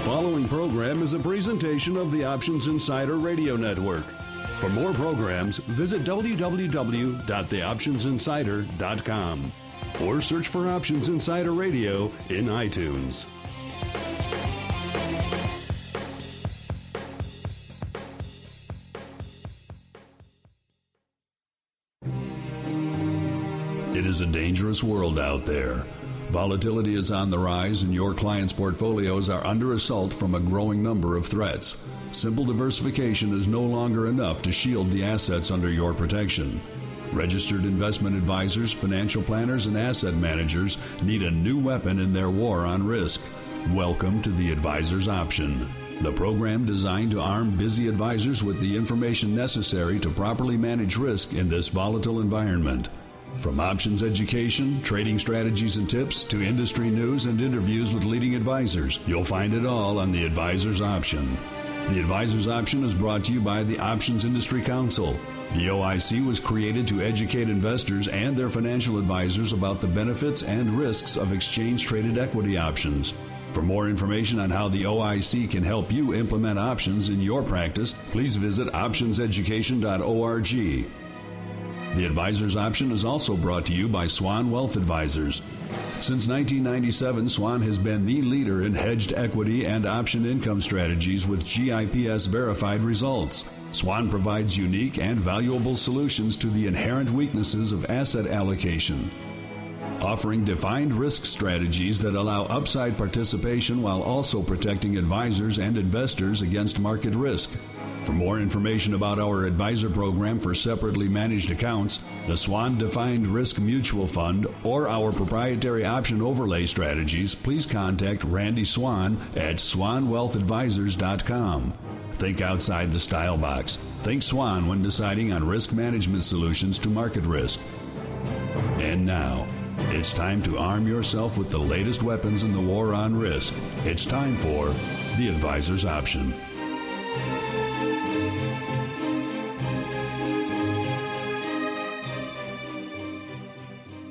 following program is a presentation of the Options Insider Radio Network. For more programs, visit www.theoptionsinsider.com or search for Options Insider Radio in iTunes. It is a dangerous world out there. Volatility is on the rise and your clients' portfolios are under assault from a growing number of threats. Simple diversification is no longer enough to shield the assets under your protection. Registered investment advisors, financial planners, and asset managers need a new weapon in their war on risk. Welcome to the Advisor's Option, the program designed to arm busy advisors with the information necessary to properly manage risk in this volatile environment. From options education, trading strategies and tips, to industry news and interviews with leading advisors, you'll find it all on the Advisor's Option. The Advisor's Option is brought to you by the Options Industry Council. The OIC was created to educate investors and their financial advisors about the benefits and risks of exchange-traded equity options. For more information on how the OIC can help you implement options in your practice, please visit optionseducation.org. The Advisor's Option is also brought to you by Swan Wealth Advisors. Since 1997, Swan has been the leader in hedged equity and option income strategies with GIPS verified results. Swan provides unique and valuable solutions to the inherent weaknesses of asset allocation, offering defined risk strategies that allow upside participation while also protecting advisors and investors against market risk. For more information about our advisor program for separately managed accounts, the Swan Defined Risk Mutual Fund, or our proprietary option overlay strategies, please contact Randy Swan at swanwealthadvisors.com. Think outside the style box. Think Swan when deciding on risk management solutions to market risk. And now, it's time to arm yourself with the latest weapons in the war on risk. It's time for the Advisor's Option.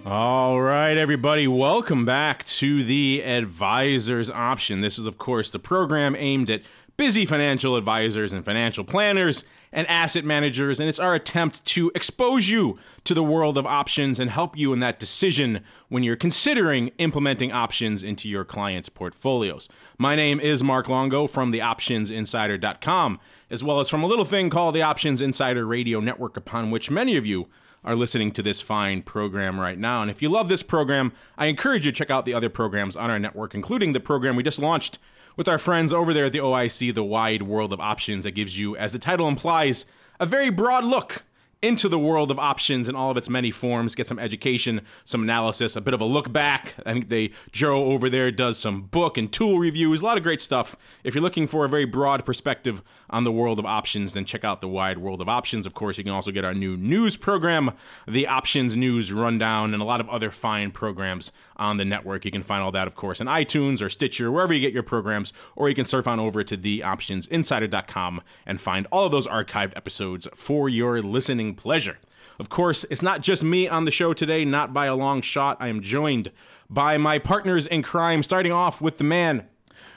All right, everybody, welcome back to the Advisor's Option. This is, of course, the program aimed at busy financial advisors and financial planners and asset managers, and it's our attempt to expose you to the world of options and help you in that decision when you're considering implementing options into your clients' portfolios. My name is Mark Longo from theoptionsinsider.com, as well as from a little thing called the Options Insider Radio Network, upon which many of you are listening to this fine program right now. And if you love this program, I encourage you to check out the other programs on our network, including the program we just launched with our friends over there at the OIC, The Wide World of Options, that gives you, as the title implies, a very broad look into the world of options in all of its many forms. Get some education, some analysis, a bit of a look back. I think Joe over there does some book and tool reviews, a lot of great stuff. If you're looking for a very broad perspective on the world of options, then check out The Wide World of Options. Of course, you can also get our new news program, the Options News Rundown, and a lot of other fine programs on the network. You can find all that, of course, in iTunes or Stitcher, wherever you get your programs, or you can surf on over to theoptionsinsider.com and find all of those archived episodes for your listening pleasure. Of course, it's not just me on the show today, not by a long shot. I am joined by my partners in crime, starting off with the man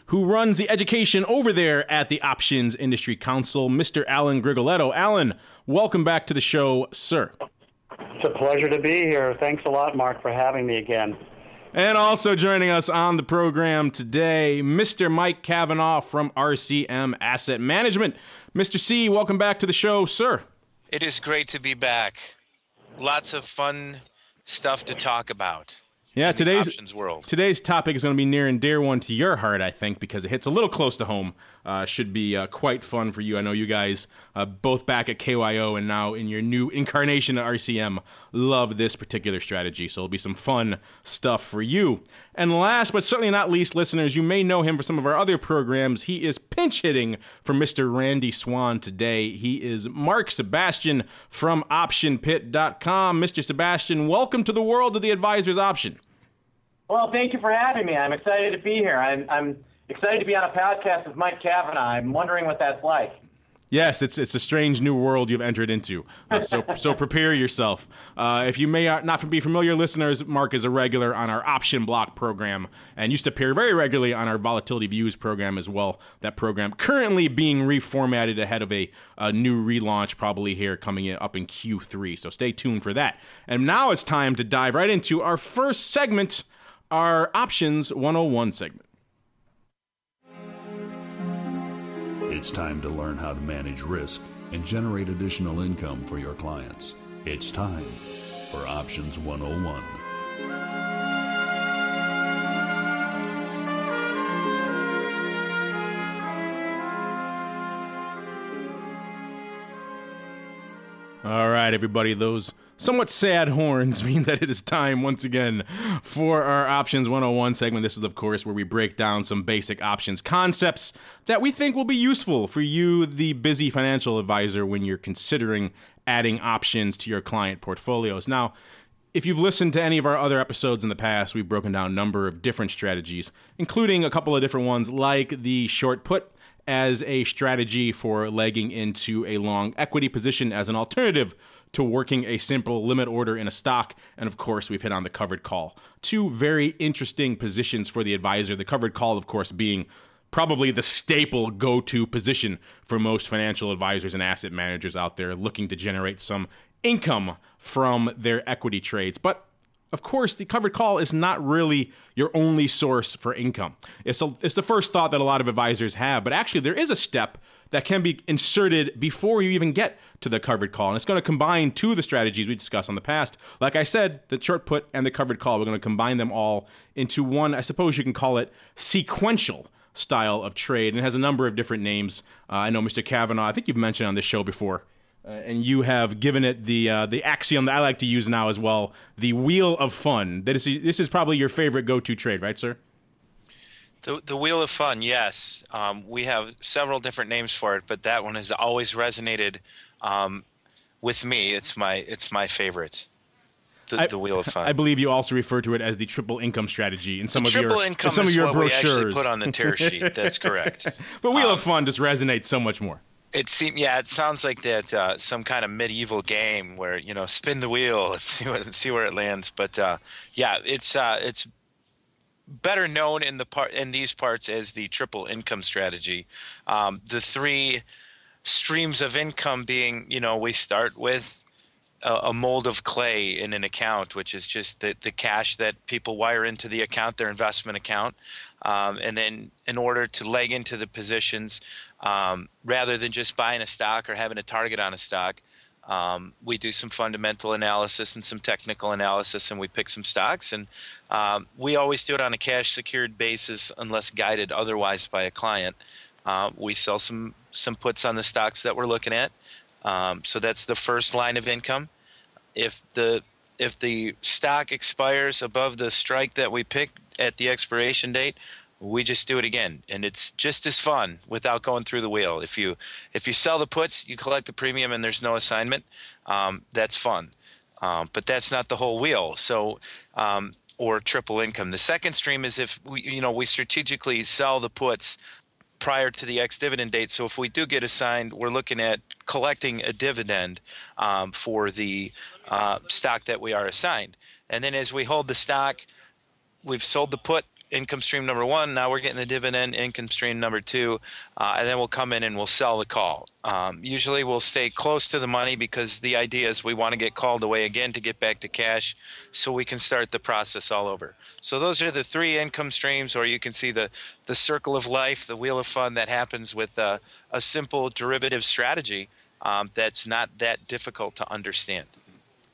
who runs the education over there at the Options Industry Council, Mr. Alan Grigoletto. Alan, welcome back to the show, sir. It's a pleasure to be here. Thanks a lot, Mark, for having me again. And also joining us on the program today, Mr. Mike Cavanaugh from RCM Asset Management. Mr. C, welcome back to the show, sir. It is great to be back. Lots of fun stuff to talk about. Yeah, today's options world. Today's topic is going to be near and dear one to your heart, I think, because it hits a little close to home. Should be quite fun for you. I know you guys, both back at KYO and now in your new incarnation at RCM, love this particular strategy. So it'll be some fun stuff for you. And last but certainly not least, listeners, you may know him for some of our other programs. He is pinch hitting for Mr. Randy Swan today. He is Mark Sebastian from OptionPit.com. Mr. Sebastian, welcome to the world of the Advisor's Option. Well, thank you for having me. I'm excited to be here. I'm excited to be on a podcast with Mike Cavanaugh. I'm wondering what that's like. Yes, it's a strange new world you've entered into. So prepare yourself. If you may not be familiar, listeners, Mark is a regular on our option block program and used to appear very regularly on our volatility views program as well. That program currently being reformatted ahead of a new relaunch, probably here coming up in Q3. So stay tuned for that. And now it's time to dive right into our first segment, our Options 101 segment. It's time to learn how to manage risk and generate additional income for your clients. It's time for Options 101. All right, everybody, those somewhat sad horns mean that it is time once again for our Options 101 segment. This is, of course, where we break down some basic options concepts that we think will be useful for you, the busy financial advisor, when you're considering adding options to your client portfolios. Now, if you've listened to any of our other episodes in the past, we've broken down a number of different strategies, including a couple of different ones like the short put as a strategy for legging into a long equity position as an alternative to working a simple limit order in a stock. And of course, we've hit on the covered call. Two very interesting positions for the advisor. The covered call, of course, being probably the staple go-to position for most financial advisors and asset managers out there looking to generate some income from their equity trades. But of course, the covered call is not really your only source for income. It's the first thought that a lot of advisors have, but actually there is a step that can be inserted before you even get to the covered call, and it's going to combine two of the strategies we discussed in the past. Like I said, the short put and the covered call, we're going to combine them all into one, I suppose you can call it sequential style of trade, and it has a number of different names. I know Mr. Kavanaugh, I think you've mentioned on this show before, and you have given it the axiom that I like to use now as well, the wheel of fun. This is probably your favorite go-to trade, right, sir? The wheel of fun, yes. We have several different names for it, but that one has always resonated with me. It's my favorite. The wheel of fun. I believe you also refer to it as the triple income strategy in some of your brochures. Triple income is what we actually put on the tear sheet. That's correct. But wheel of fun just resonates so much more. It sounds like that some kind of medieval game where spin the wheel and see where it lands. But it's better known in these parts as the triple income strategy. The three streams of income being, we start with a mold of clay in an account, which is just the cash that people wire into the account, their investment account. And then in order to leg into the positions, rather than just buying a stock or having a target on a stock, we do some fundamental analysis and some technical analysis, and we pick some stocks. And we always do it on a cash secured basis unless guided otherwise by a client. We sell some puts on the stocks that we're looking at. So that's the first line of income. If the stock expires above the strike that we picked at the expiration date, we just do it again, and it's just as fun without going through the wheel. If you sell the puts, you collect the premium, and there's no assignment. That's fun, but that's not the whole wheel. So or triple income. The second stream is if we strategically sell the puts prior to the ex-dividend date. So if we do get assigned, we're looking at collecting a dividend for the stock that we are assigned. And then as we hold the stock, we've sold the put, income stream number one. Now we're getting the dividend, income stream number two, and then we'll come in and we'll sell the call. Usually we'll stay close to the money because the idea is we want to get called away again to get back to cash so we can start the process all over. So those are the three income streams, or you can see the circle of life, the wheel of fun that happens with a simple derivative strategy that's not that difficult to understand.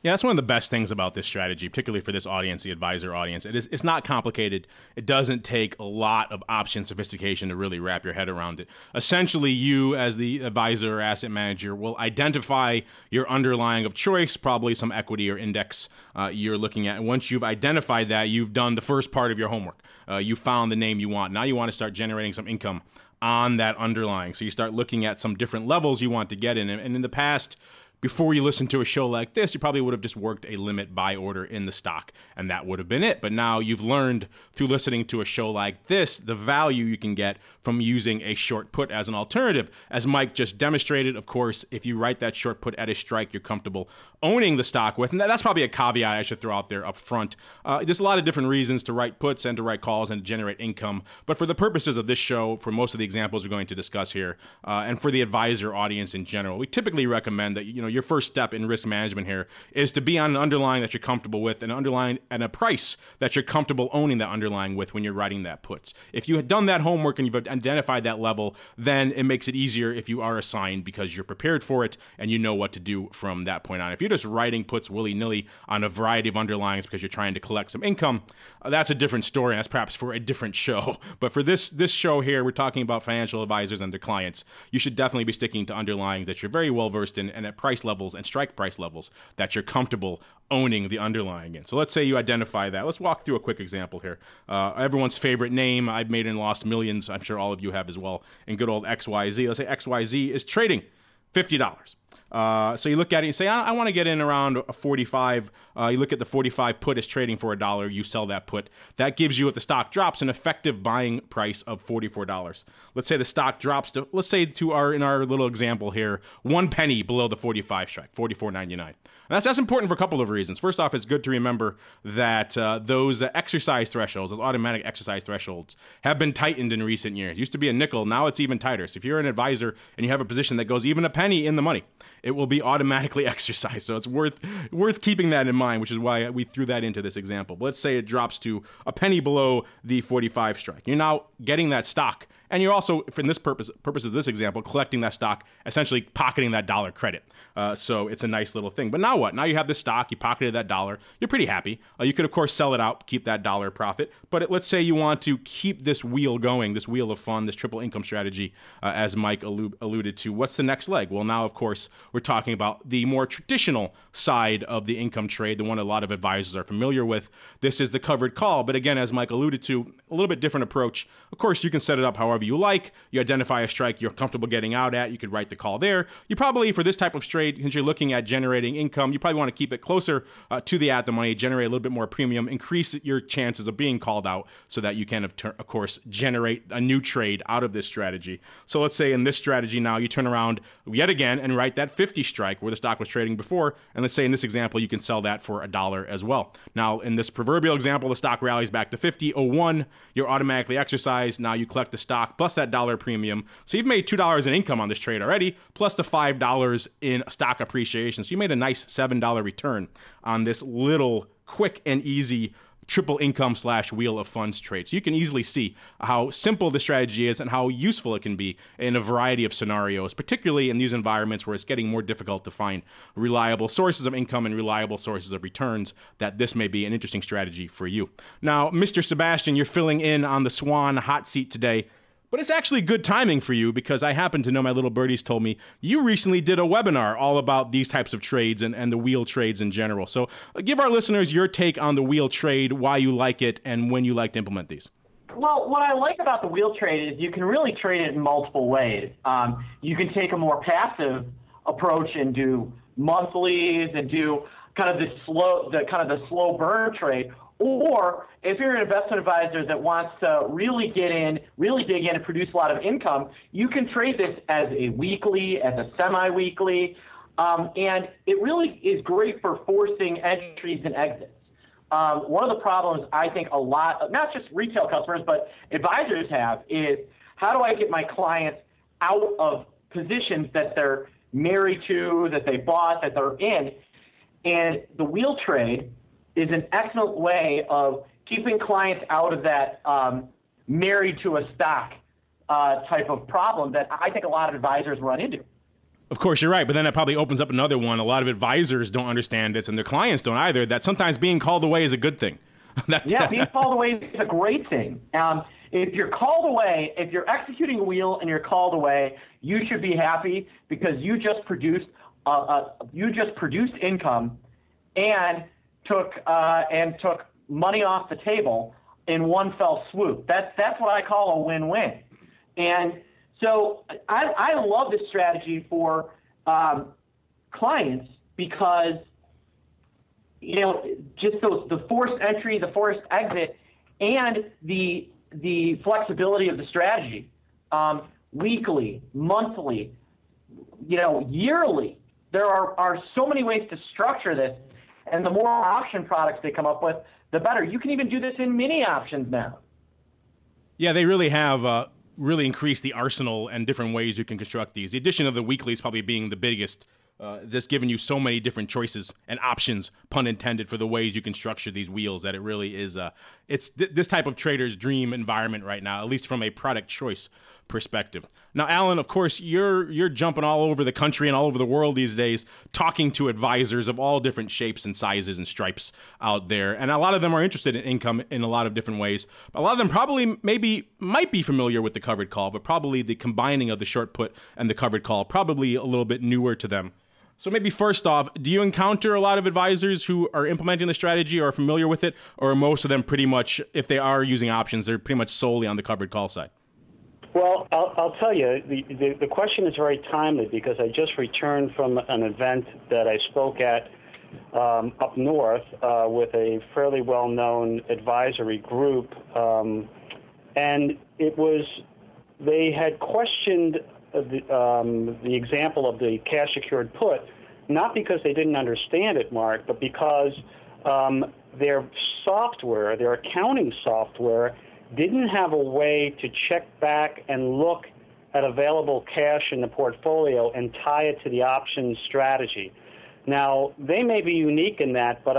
Yeah, that's one of the best things about this strategy, particularly for this audience, the advisor audience. It's not complicated. It doesn't take a lot of option sophistication to really wrap your head around it. Essentially, you as the advisor or asset manager will identify your underlying of choice, probably some equity or index you're looking at. And once you've identified that, you've done the first part of your homework. You found the name you want. Now you want to start generating some income on that underlying. So you start looking at some different levels you want to get in. And in the past, before you listen to a show like this, you probably would have just worked a limit buy order in the stock, and that would have been it. But now you've learned through listening to a show like this the value you can get from using a short put as an alternative. As Mike just demonstrated, of course, if you write that short put at a strike you're comfortable owning the stock with, and that's probably a caveat I should throw out there up front. There's a lot of different reasons to write puts and to write calls and to generate income, but for the purposes of this show, for most of the examples we're going to discuss here, and for the advisor audience in general, we typically recommend that your first step in risk management here is to be on an underlying that you're comfortable with, an underlying and a price that you're comfortable owning that underlying with when you're writing that puts. If you had done that homework and you've identified that level, then it makes it easier if you are assigned because you're prepared for it and you know what to do from that point on. If you're just writing puts willy-nilly on a variety of underlyings because you're trying to collect some income, that's a different story, and that's perhaps for a different show. But for this show here, we're talking about financial advisors and their clients. You should definitely be sticking to underlyings that you're very well versed in and at price levels and strike price levels that you're comfortable owning the underlying in. So let's say you identify that. Let's walk through a quick example here. Everyone's favorite name, I've made and lost millions, I'm sure all of you have as well, in good old XYZ. Let's say XYZ is trading $50. So you look at it and say, I want to get in around a 45. You look at the 45 put is trading for $1. You sell that put. That gives you, if the stock drops, an effective buying price of $44. Let's say the stock drops to, in our little example here, 1 penny below the 45 strike, $44.99. And that's important for a couple of reasons. First off, it's good to remember that those exercise thresholds, those automatic exercise thresholds, have been tightened in recent years. It used to be a nickel, now it's even tighter. So if you're an advisor and you have a position that goes even a penny in the money, it will be automatically exercised. So it's worth keeping that in mind, which is why we threw that into this example. But let's say it drops to a penny below the 45 strike. You're now getting that stock, and you're also, for this purpose of this example, collecting that stock, essentially pocketing that dollar credit. So it's a nice little thing. But now what? Now you have this stock, you pocketed that dollar, you're pretty happy. You could, of course, sell it out, keep that dollar profit. But let's say you want to keep this wheel going, this wheel of fun, this triple income strategy, as Mike alluded to. What's the next leg? Well, now, of course, we're talking about the more traditional side of the income trade, the one a lot of advisors are familiar with. This is the covered call. But again, as Mike alluded to, a little bit different approach. Of course, you can set it up however you like. You identify a strike you're comfortable getting out at. You could write the call there. You probably, for this type of trade, since you're looking at generating income, you probably want to keep it closer to the at the money, generate a little bit more premium, increase your chances of being called out so that you can, of course, generate a new trade out of this strategy. So let's say in this strategy now, you turn around yet again and write that 50 strike where the stock was trading before. And let's say in this example, you can sell that for $1 as well. Now, in this proverbial example, the stock rallies back to 50.01. You're automatically exercised. Now you collect the stock plus that dollar premium. So you've made $2 in income on this trade already, plus the $5 in stock appreciation. So you made a nice $7 return on this little quick and easy triple income / wheel of funds trade. So you can easily see how simple the strategy is and how useful it can be in a variety of scenarios, particularly in these environments where it's getting more difficult to find reliable sources of income and reliable sources of returns, that this may be an interesting strategy for you. Now, Mr. Sebastian, you're filling in on the Swan hot seat today. But it's actually good timing for you because I happen to know my little birdies told me you recently did a webinar all about these types of trades and the wheel trades in general. So give our listeners your take on the wheel trade, why you like it, and when you like to implement these. Well, what I like about the wheel trade is you can really trade it in multiple ways. You can take a more passive approach and do monthlies and do kind of the slow burn trade. Or if you're an investment advisor that wants to really dig in and produce a lot of income, you can trade this as a weekly, as a semi-weekly, and it really is great for forcing entries and exits. One of the problems I think a lot, not just retail customers, but advisors have is how do I get my clients out of positions that they're married to, that they bought, that they're in, and the wheel trade is an excellent way of keeping clients out of that married to a stock type of problem that I think a lot of advisors run into. Of course, you're right, but then that probably opens up another one. A lot of advisors don't understand it, and their clients don't either, that sometimes being called away is a good thing. Being called away is a great thing. If you're called away, if you're executing a wheel and you're called away, you should be happy because you just produced income and took money off the table in one fell swoop. That's what I call a win-win. And so I love this strategy for clients because, just the forced entry, the forced exit, and the flexibility of the strategy, weekly, monthly, yearly. There are so many ways to structure this, and the more option products they come up with, the better. You can even do this in mini options now. Yeah, they really have really increased the arsenal and different ways you can construct these. The addition of the weeklies probably being the biggest. That's given you so many different choices and options, pun intended, for the ways you can structure these wheels, that it really is this type of trader's dream environment right now, at least from a product choice perspective. Now, Alan, of course, you're jumping all over the country and all over the world these days, talking to advisors of all different shapes and sizes and stripes out there, and a lot of them are interested in income in a lot of different ways. A lot of them probably might be familiar with the covered call, but probably the combining of the short put and the covered call probably a little bit newer to them. So maybe first off, do you encounter a lot of advisors who are implementing the strategy or are familiar with it, or are most of them pretty much, if they are using options, they're pretty much solely on the covered call side? Well, I'll tell you, the question is very timely because I just returned from an event that I spoke at up north with a fairly well-known advisory group, and they had questioned the example of the cash secured put, not because they didn't understand it, Mark, but because their software, their accounting software, didn't have a way to check back and look at available cash in the portfolio and tie it to the options strategy. Now, they may be unique in that, but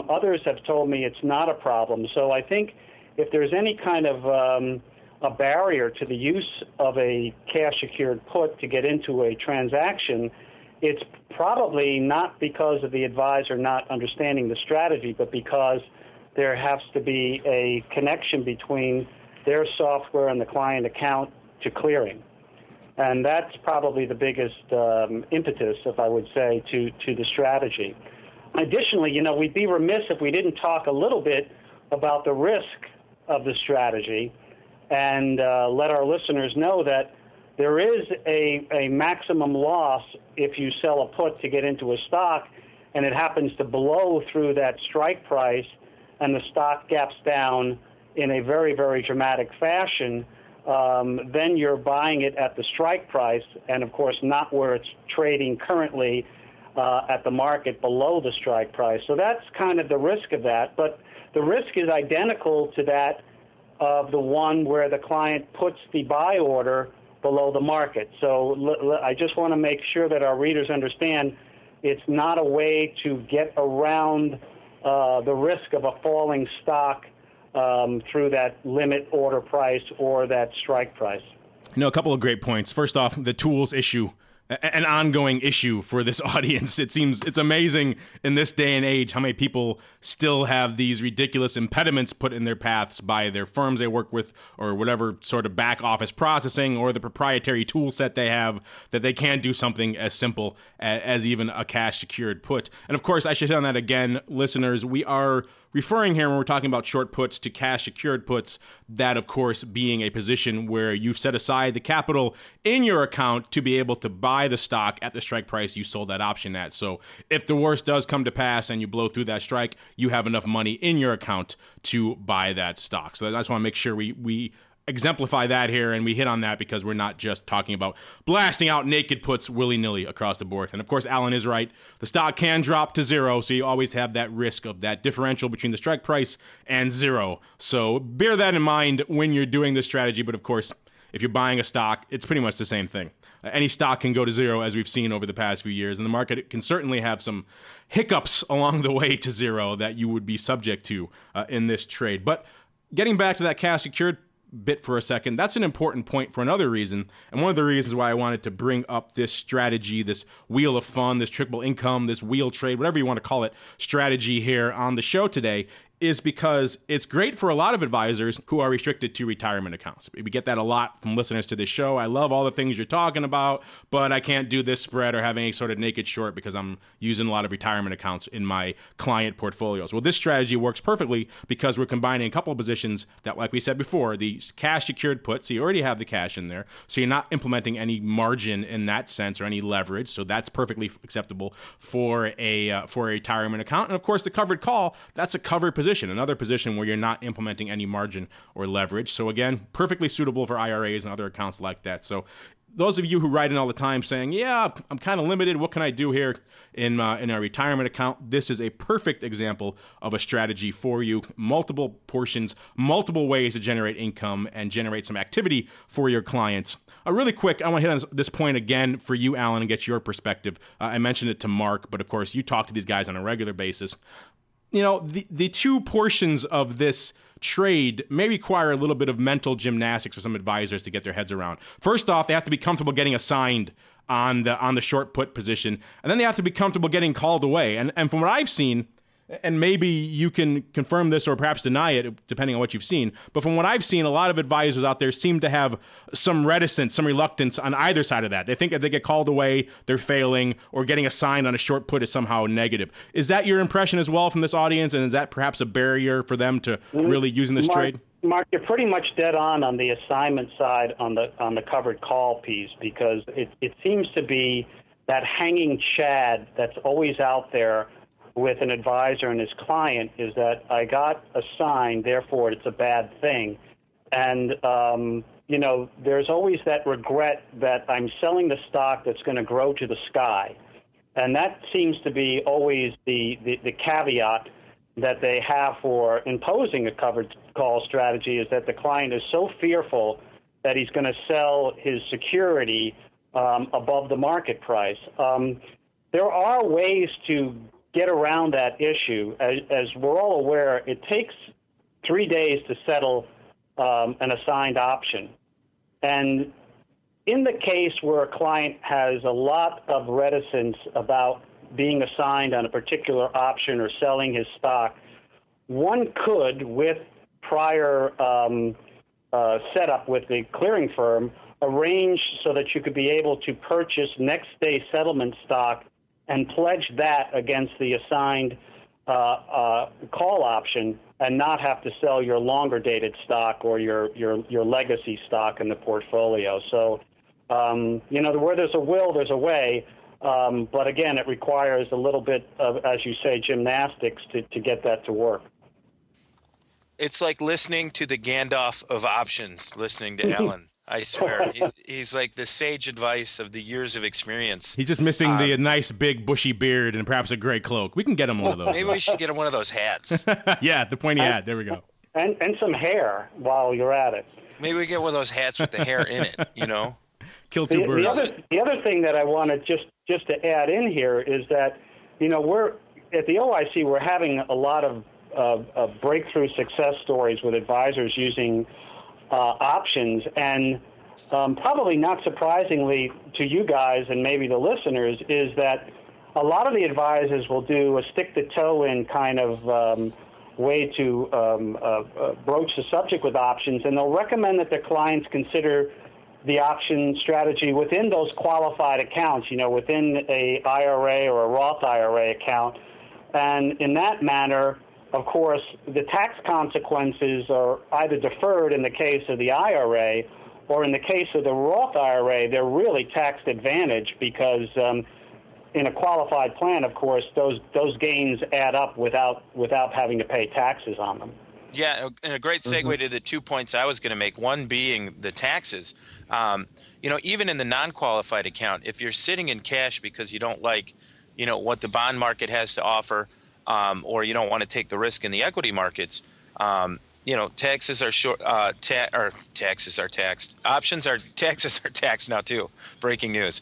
others have told me it's not a problem. So I think if there's any kind of a barrier to the use of a cash secured put to get into a transaction, it's probably not because of the advisor not understanding the strategy, but because there has to be a connection between their software and the client account to clearing. And that's probably the biggest impetus, if I would say, to the strategy. Additionally, we'd be remiss if we didn't talk a little bit about the risk of the strategy and let our listeners know that there is a maximum loss if you sell a put to get into a stock and it happens to blow through that strike price and the stock gaps down in a very, very dramatic fashion. Then you're buying it at the strike price and, of course, not where it's trading currently at the market below the strike price. So that's kind of the risk of that. But the risk is identical to that of the one where the client puts the buy order below the market. So I just want to make sure that our readers understand it's not a way to get around the risk of a falling stock through that limit order price or that strike price. A couple of great points. First off, the tools issue, an ongoing issue for this audience. It's amazing in this day and age how many people still have these ridiculous impediments put in their paths by their firms they work with or whatever sort of back office processing or the proprietary tool set they have, that they can't do something as simple as even a cash secured put. And of course, I should hit on that again, listeners. We are referring here when we're talking about short puts to cash secured puts, that of course being a position where you've set aside the capital in your account to be able to buy the stock at the strike price you sold that option at. So if the worst does come to pass and you blow through that strike, you have enough money in your account to buy that stock. So I just want to make sure we exemplify that here, and we hit on that because we're not just talking about blasting out naked puts willy-nilly across the board. And of course, Alan is right. The stock can drop to zero, so you always have that risk of that differential between the strike price and zero. So bear that in mind when you're doing this strategy. But of course, if you're buying a stock, it's pretty much the same thing. Any stock can go to zero, as we've seen over the past few years, and the market can certainly have some hiccups along the way to zero that you would be subject to in this trade. But getting back to that cash secured bit for a second, that's an important point for another reason, and one of the reasons why I wanted to bring up this strategy, this wheel of fun, this triple income, this wheel trade, whatever you want to call it, strategy here on the show today, is because it's great for a lot of advisors who are restricted to retirement accounts. We get that a lot from listeners to this show. I love all the things you're talking about, but I can't do this spread or have any sort of naked short because I'm using a lot of retirement accounts in my client portfolios. Well, this strategy works perfectly because we're combining a couple of positions that, like we said before, the cash secured put, so you already have the cash in there, so you're not implementing any margin in that sense or any leverage, so that's perfectly acceptable for a retirement account. And of course, the covered call, that's a covered position, another position where you're not implementing any margin or leverage. So again, perfectly suitable for IRAs and other accounts like that. So those of you who write in all the time saying, yeah, I'm kind of limited, what can I do here in a retirement account? This is a perfect example of a strategy for you. Multiple portions, multiple ways to generate income and generate some activity for your clients. Really quick, I want to hit on this point again for you, Alan, and get your perspective. I mentioned it to Mark, but of course you talk to these guys on a regular basis. You know, the two portions of this trade may require a little bit of mental gymnastics for some advisors to get their heads around. First off, they have to be comfortable getting assigned on the short put position, and then they have to be comfortable getting called away. And from what I've seen, and maybe you can confirm this or perhaps deny it, depending on what you've seen, but from what I've seen, a lot of advisors out there seem to have some reticence, some reluctance on either side of that. They think if they get called away, they're failing, or getting assigned on a short put is somehow negative. Is that your impression as well from this audience, and is that perhaps a barrier for them to really using this trade? Mark, you're pretty much dead on the assignment side on the covered call piece, because it seems to be that hanging chad that's always out there with an advisor and his client, is that I got assigned, therefore it's a bad thing. And, there's always that regret that I'm selling the stock that's going to grow to the sky. And that seems to be always the caveat that they have for imposing a covered call strategy, is that the client is so fearful that he's going to sell his security above the market price. There are ways to get around that issue. As we're all aware, it takes 3 days to settle an assigned option. And in the case where a client has a lot of reticence about being assigned on a particular option or selling his stock, one could, with prior setup with the clearing firm, arrange so that you could be able to purchase next day settlement stock and pledge that against the assigned call option, and not have to sell your longer dated stock or your legacy stock in the portfolio. So, where there's a will, there's a way. But again, it requires a little bit of, as you say, gymnastics to get that to work. It's like listening to the Gandalf of options, listening to Alan. I swear. He's like the sage advice of the years of experience. He's just missing the nice, big, bushy beard and perhaps a gray cloak. We can get him one of those. Maybe we should get him one of those hats. Yeah, the pointy hat. There we go. And some hair while you're at it. Maybe we get one of those hats with the hair in it, Kill two birds. The other thing that I want to just to add in here is that, we're at the OIC, we're having a lot of breakthrough success stories with advisors using options, and probably not surprisingly to you guys and maybe the listeners, is that a lot of the advisors will do a stick-the-toe-in kind of way to broach the subject with options, and they'll recommend that their clients consider the option strategy within those qualified accounts, within a IRA or a Roth IRA account. And in that manner, of course, the tax consequences are either deferred in the case of the IRA, or in the case of the Roth IRA, they're really tax advantaged, because in a qualified plan, of course, those gains add up without having to pay taxes on them. Yeah, and a great segue to the 2 points I was going to make, one being the taxes. Even in the non-qualified account, if you're sitting in cash because you don't like, what the bond market has to offer, or you don't want to take the risk in the equity markets, taxes are taxes are taxed. Taxes are taxed now too. Breaking news.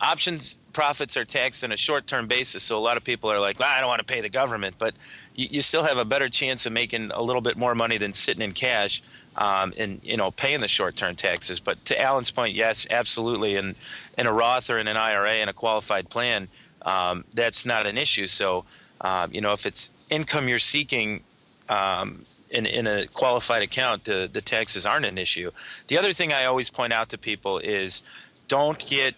Options profits are taxed on a short-term basis, so a lot of people are like, I don't want to pay the government, but you still have a better chance of making a little bit more money than sitting in cash and paying the short-term taxes. But to Alan's point, yes, absolutely. In a Roth or in an IRA in a qualified plan, that's not an issue. So if it's income you're seeking in a qualified account, the taxes aren't an issue. The other thing I always point out to people is don't get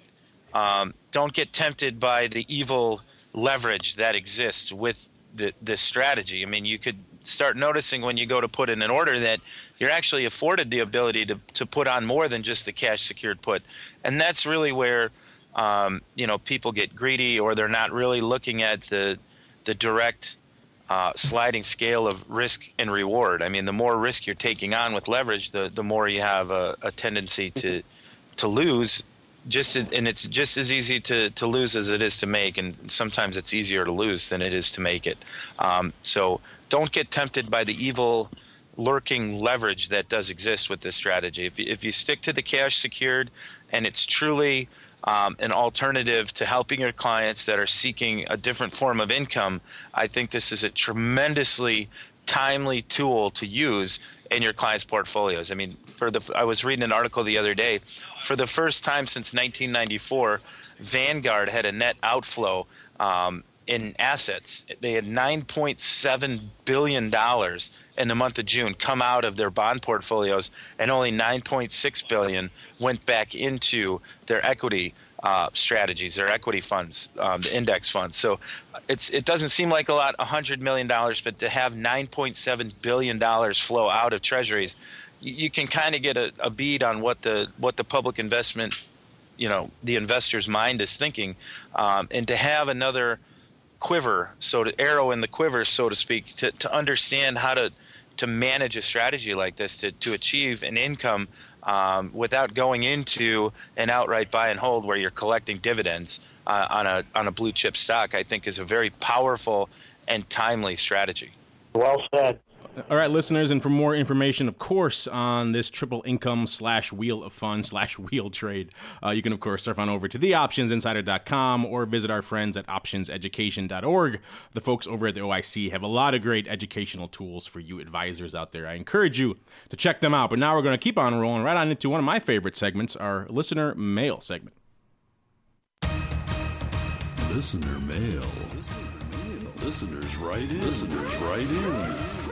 tempted by the evil leverage that exists with this strategy. I mean, you could start noticing when you go to put in an order that you're actually afforded the ability to put on more than just the cash secured put, and that's really where people get greedy, or they're not really looking at the direct sliding scale of risk and reward. I mean, the more risk you're taking on with leverage, the more you have a tendency to lose. And it's just as easy to lose as it is to make, and sometimes it's easier to lose than it is to make it. So don't get tempted by the evil lurking leverage that does exist with this strategy. If you stick to the cash secured, and it's truly an alternative to helping your clients that are seeking a different form of income, I think this is a tremendously timely tool to use in your clients' portfolios. I mean, I was reading an article the other day. For the first time since 1994, Vanguard had a net outflow in assets. They had $9.7 billion in the month of June come out of their bond portfolios, and only $9.6 billion went back into their equity strategies, their equity funds, the index funds. So it doesn't seem like a lot, $100 million, but to have $9.7 billion flow out of treasuries, you can kind of get a bead on what the public investment, the investor's mind is thinking, and to have another quiver, arrow in the quiver, so to speak, to understand how to manage a strategy like this to achieve an income without going into an outright buy and hold where you're collecting dividends on a blue chip stock, I think is a very powerful and timely strategy. Well said. All right, listeners, and for more information, of course, on this triple income / wheel of fun / wheel trade, you can, of course, surf on over to theoptionsinsider.com or visit our friends at optionseducation.org. The folks over at the OIC have a lot of great educational tools for you advisors out there. I encourage you to check them out. But now we're going to keep on rolling right on into one of my favorite segments, our listener mail segment. Listener mail. Listeners write in.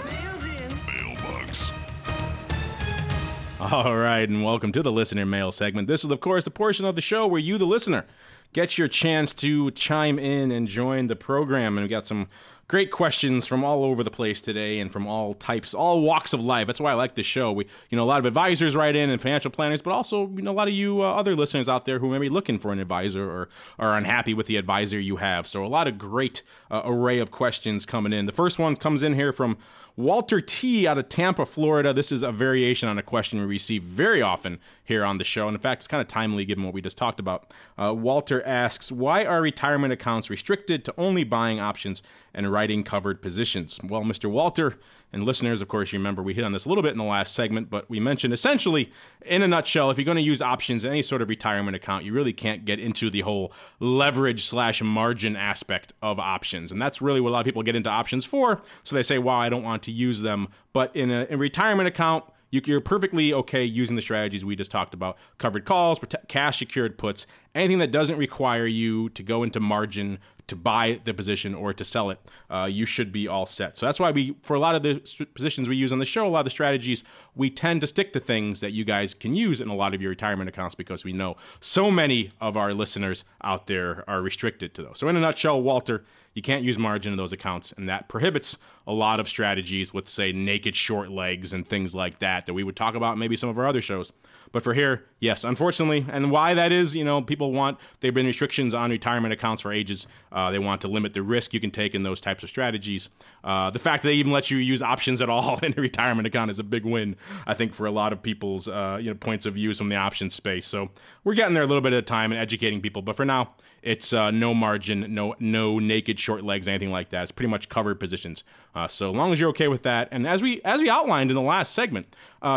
All right, and welcome to the listener mail segment. This is, of course, the portion of the show where you, the listener, get your chance to chime in and join the program. And we've got some great questions from all over the place today, and from all types, all walks of life. That's why I like this show. A lot of advisors write in and financial planners, but also, a lot of you other listeners out there who may be looking for an advisor or are unhappy with the advisor you have. So a lot of great array of questions coming in. The first one comes in here from Walter T. out of Tampa, Florida. This is a variation on a question we receive very often here on the show, and in fact, it's kind of timely given what we just talked about. Walter asks, why are retirement accounts restricted to only buying options and writing covered positions? Well, Mr. Walter, and listeners, of course, you remember we hit on this a little bit in the last segment, but we mentioned essentially, in a nutshell, if you're going to use options in any sort of retirement account, you really can't get into the whole leverage / margin aspect of options. And that's really what a lot of people get into options for. So they say, wow, I don't want to use them. But in a retirement account, you're perfectly okay using the strategies we just talked about. Covered calls, cash secured puts, anything that doesn't require you to go into margin to buy the position or to sell it, you should be all set. So that's why for a lot of the positions we use on the show, a lot of the strategies, we tend to stick to things that you guys can use in a lot of your retirement accounts, because we know so many of our listeners out there are restricted to those. So in a nutshell, Walter, you can't use margin in those accounts, and that prohibits a lot of strategies with, say, naked short legs and things like that we would talk about in maybe some of our other shows. But for here, yes, unfortunately, and why that is, they've been restrictions on retirement accounts for ages. They want to limit the risk you can take in those types of strategies. The fact that they even let you use options at all in a retirement account is a big win, I think, for a lot of people's points of views from the options space. So we're getting there a little bit at a time and educating people. But for now, it's no margin, no naked short legs, anything like that. It's pretty much covered positions. So long as you're okay with that, and as we outlined in the last segment,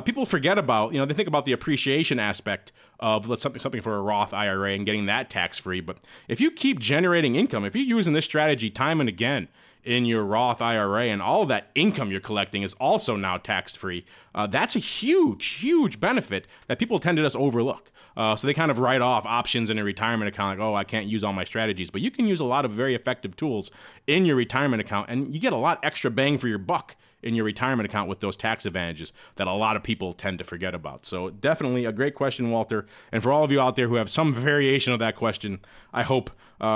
people forget about, they think about the appreciation aspect of something for a Roth IRA and getting that tax free. But if you keep generating income, if you're using this strategy time and again, in your Roth IRA, and all of that income you're collecting is also now tax-free. That's a huge, huge benefit that people tend to just overlook. So they kind of write off options in a retirement account, like, oh, I can't use all my strategies. But you can use a lot of very effective tools in your retirement account, and you get a lot extra bang for your buck in your retirement account with those tax advantages that a lot of people tend to forget about. So definitely a great question, Walter. And for all of you out there who have some variation of that question, I hope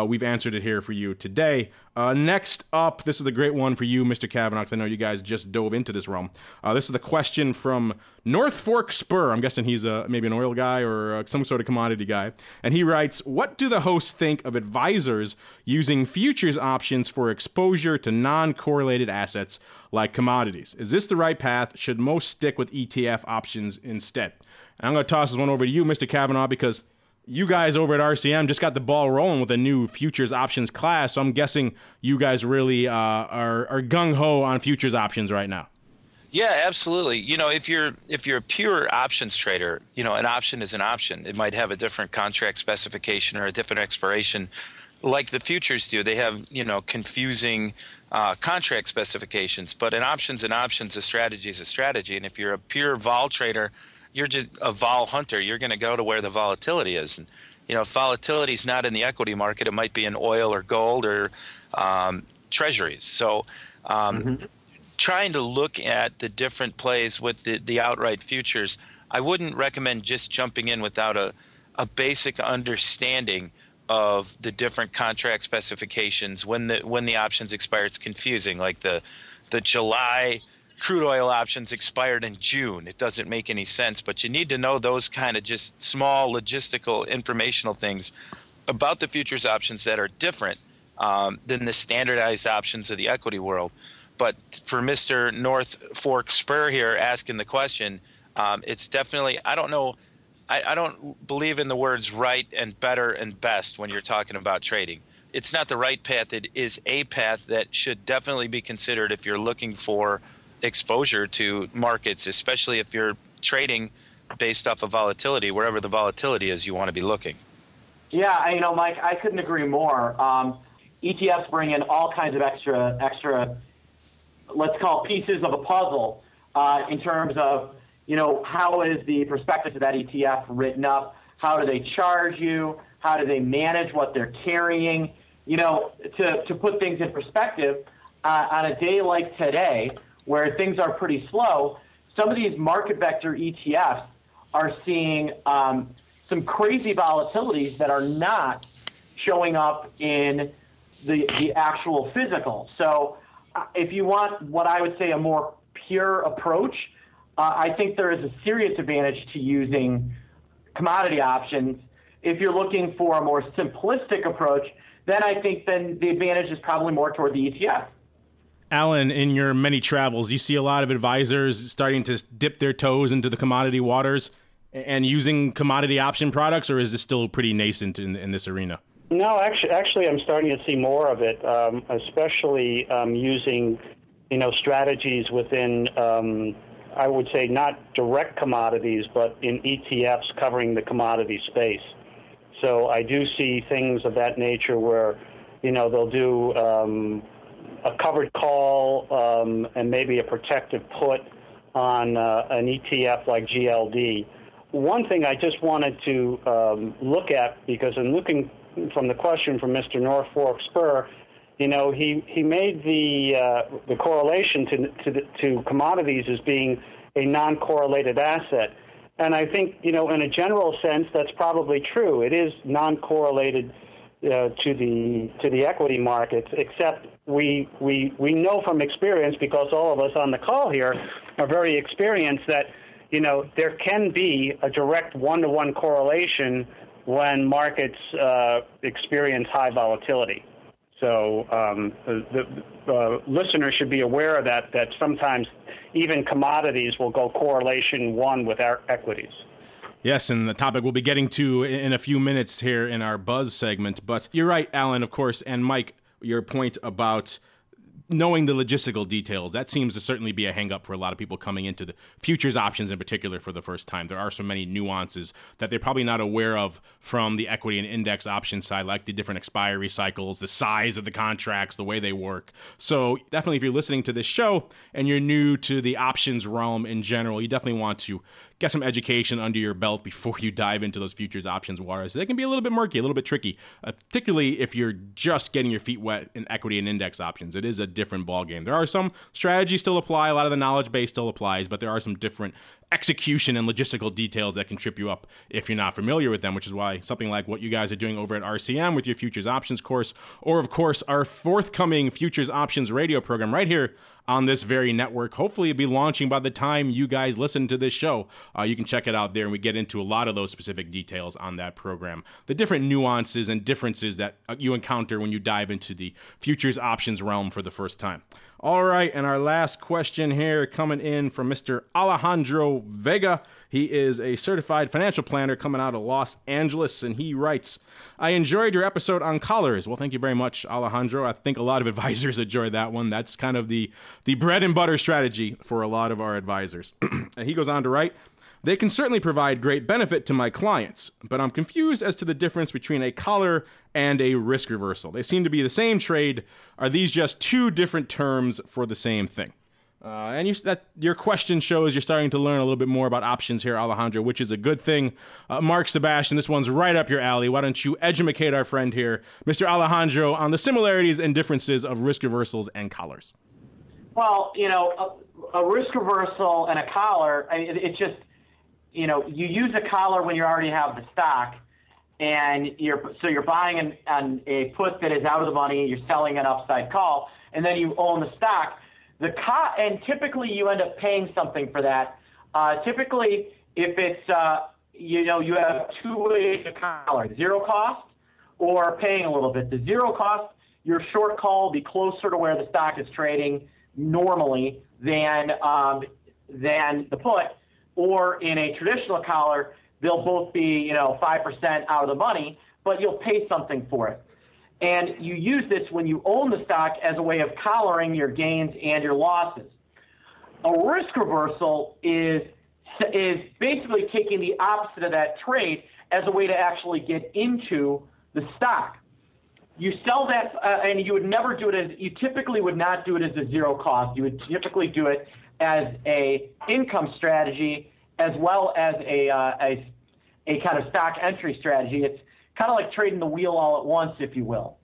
we've answered it here for you today. Next up, this is a great one for you, Mr. Kavanaugh, because I know you guys just dove into this realm. This is the question from NorthForkSpur. I'm guessing he's maybe an oil guy or some sort of commodity guy. And he writes, what do the hosts think of advisors using futures options for exposure to non-correlated assets like commodities? Is this the right path? Should most stick with ETF options instead? And I'm going to toss this one over to you, Mr. Kavanaugh, because you guys over at RCM just got the ball rolling with a new futures options class, so I'm guessing you guys really are gung-ho on futures options right now. Yeah, absolutely. If you're a pure options trader, an option is an option. It might have a different contract specification or a different expiration, like the futures do. They have confusing contract specifications. But an option's an option, a strategy is a strategy. And if you're a pure vol trader, you're just a vol hunter. You're going to go to where the volatility is. And if volatility is not in the equity market, it might be in oil or gold or treasuries. So trying to look at the different plays with the outright futures, I wouldn't recommend just jumping in without a basic understanding of the different contract specifications. When the options expire, it's confusing. Like the July crude oil options expired in June. It doesn't make any sense, but you need to know those kind of just small logistical informational things about the futures options that are different than the standardized options of the equity world. But for Mr. NorthForkSpur here asking the question, it's definitely, I don't know, I don't believe in the words right and better and best when you're talking about trading. It's not the right path. It is a path that should definitely be considered if you're looking for exposure to markets, especially if you're trading based off of volatility. Wherever the volatility is, you want to be looking. Yeah, Mike, I couldn't agree more. ETFs bring in all kinds of extra, let's call it pieces of a puzzle in terms of, how is the prospectus of that ETF written up? How do they charge you? How do they manage what they're carrying? To put things in perspective, on a day like today, where things are pretty slow, some of these market vector ETFs are seeing some crazy volatilities that are not showing up in the actual physical. So if you want what I would say a more pure approach, I think there is a serious advantage to using commodity options. If you're looking for a more simplistic approach, then I think then the advantage is probably more toward the ETF. Alan, in your many travels, you see a lot of advisors starting to dip their toes into the commodity waters and using commodity option products, or is this still pretty nascent in this arena? No, actually, I'm starting to see more of it, especially using, strategies within, I would say, not direct commodities, but in ETFs covering the commodity space. So I do see things of that nature where, they'll do a covered call and maybe a protective put on an ETF like GLD. One thing I just wanted to look at, because in looking from the question from Mr. NorthForkSpur, he made the correlation to commodities as being a non-correlated asset. And I think, in a general sense, that's probably true. It is non-correlated to the equity markets, except we know from experience, because all of us on the call here are very experienced, that there can be a direct one-to-one correlation when markets experience high volatility. So the listener should be aware of that sometimes even commodities will go correlation one with our equities. Yes, and the topic we'll be getting to in a few minutes here in our Buzz segment. But you're right, Alan, of course, and Mike, your point about knowing the logistical details, that seems to certainly be a hang-up for a lot of people coming into the futures options in particular for the first time. There are so many nuances that they're probably not aware of from the equity and index option side, like the different expiry cycles, the size of the contracts, the way they work. So definitely if you're listening to this show and you're new to the options realm in general, you definitely want to get some education under your belt before you dive into those futures options waters. They can be a little bit murky, a little bit tricky, particularly if you're just getting your feet wet in equity and index options. It is a different ballgame. There are some strategies still apply, a lot of the knowledge base still applies, but there are some different execution and logistical details that can trip you up if you're not familiar with them, which is why something like what you guys are doing over at RCM with your futures options course, or of course our forthcoming futures options radio program right here on this very network. Hopefully it'll be launching by the time you guys listen to this show. You can check it out there, and we get into a lot of those specific details on that program. The different nuances and differences that you encounter when you dive into the futures options realm for the first time. All right, and our last question here coming in from Mr. Alejandro Vega. He is a certified financial planner coming out of Los Angeles, and he writes, I enjoyed your episode on collars. Well, thank you very much, Alejandro. I think a lot of advisors enjoy that one. That's kind of the bread and butter strategy for a lot of our advisors. And he goes on to write, they can certainly provide great benefit to my clients, but I'm confused as to the difference between a collar and a risk reversal. They seem to be the same trade. Are these just two different terms for the same thing? And your question shows you're starting to learn a little bit more about options here, Alejandro, which is a good thing. Mark Sebastian, this one's right up your alley. Why don't you educate our friend here, Mr. Alejandro, on the similarities and differences of risk reversals and collars? Well, a risk reversal and a collar, it's just, you use a collar when you already have the stock, and you're buying on a put that is out of the money, you're selling an upside call, and then you own the stock. And typically you end up paying something for that. Typically, if it's you have two ways to collar: zero cost or paying a little bit. The zero cost, your short call will be closer to where the stock is trading normally than the put. Or in a traditional collar, they'll both be 5% out of the money, but you'll pay something for it. And you use this when you own the stock as a way of collaring your gains and your losses. A risk reversal is basically taking the opposite of that trade as a way to actually get into the stock. You sell that, and you would never do it you typically would not do it as a zero cost. You would typically do it as a income strategy as well as a kind of stock entry strategy. It's kind of like trading the wheel all at once, if you will.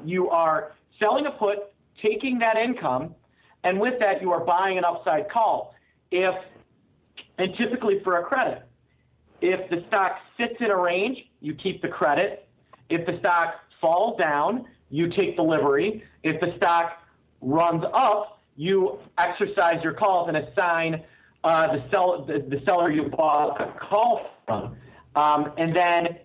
You are selling a put, taking that income, and with that you are buying an upside call. And typically for a credit, if the stock sits in a range, you keep the credit. If the stock falls down, you take delivery. If the stock runs up, you exercise your calls and assign the seller you bought a call from, and then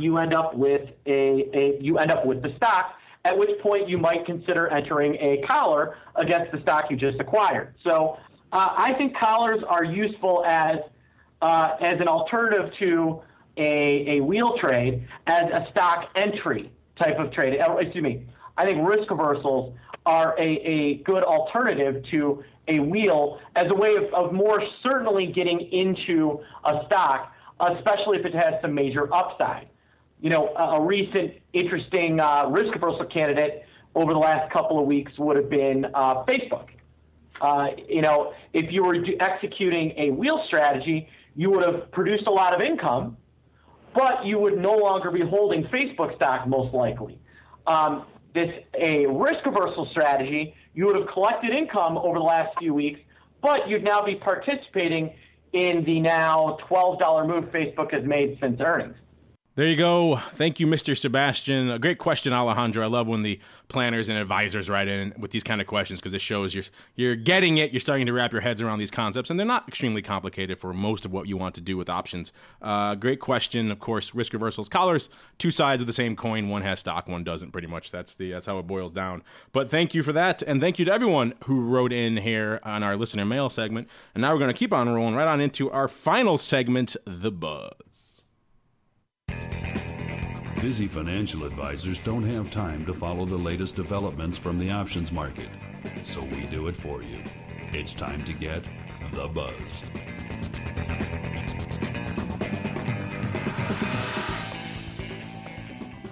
you end up with the stock. At which point you might consider entering a collar against the stock you just acquired. So I think collars are useful as an alternative to a wheel trade, as a stock entry type of trade. I think risk reversals are a good alternative to a wheel as a way of more certainly getting into a stock, especially if it has some major upside. A recent interesting risk reversal candidate over the last couple of weeks would have been Facebook. If you were executing a wheel strategy, you would have produced a lot of income, but you would no longer be holding Facebook stock most likely. A risk reversal strategy, you would have collected income over the last few weeks, but you'd now be participating in the now $12 move Facebook has made since earnings. There you go. Thank you, Mr. Sebastian. A great question, Alejandro. I love when the planners and advisors write in with these kind of questions, because it shows you're getting it. You're starting to wrap your heads around these concepts, and they're not extremely complicated for most of what you want to do with options. Great question. Of course, risk reversals, collars, two sides of the same coin. One has stock, one doesn't. Pretty much, that's how it boils down. But thank you for that, and thank you to everyone who wrote in here on our listener mail segment. And now we're going to keep on rolling right on into our final segment, The Buzz. Busy financial advisors don't have time to follow the latest developments from the options market, so we do it for you. It's time to get the buzz.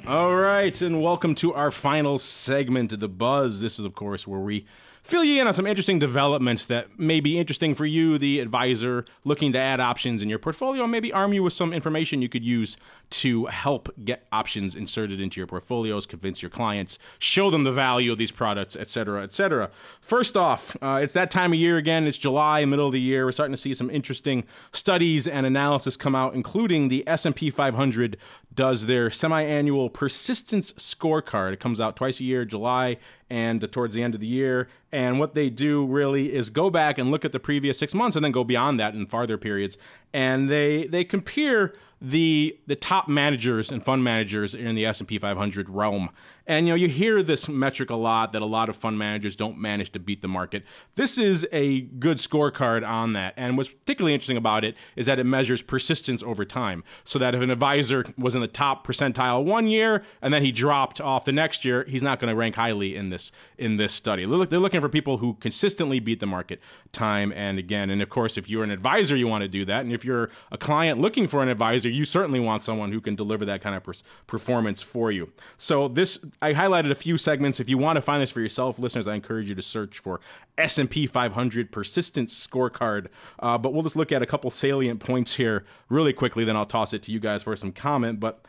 All right, and welcome to our final segment of The Buzz. This is, of course, where we fill you in on some interesting developments that may be interesting for you, the advisor, looking to add options in your portfolio, maybe arm you with some information you could use to help get options inserted into your portfolios, convince your clients, show them the value of these products, et cetera, et cetera. First off, it's that time of year again. It's July, middle of the year. We're starting to see some interesting studies and analysis come out, including the S&P 500 does their semi-annual persistence scorecard. It comes out twice a year, July and towards the end of the year. And what they do really is go back and look at the previous 6 months and then go beyond that in farther periods. And they compare the top managers and fund managers in the S&P 500 realm. And, you hear this metric a lot, that a lot of fund managers don't manage to beat the market. This is a good scorecard on that. And what's particularly interesting about it is that it measures persistence over time. So that if an advisor was in the top percentile one year and then he dropped off the next year, he's not going to rank highly in this study. They're looking for people who consistently beat the market time and again. And of course, if you're an advisor, you want to do that. And if you're a client looking for an advisor, you certainly want someone who can deliver that kind of performance for you. So I highlighted a few segments. If you want to find this for yourself, listeners, I encourage you to search for S&P 500 Persistence Scorecard. But we'll just look at a couple salient points here really quickly, then I'll toss it to you guys for some comment. But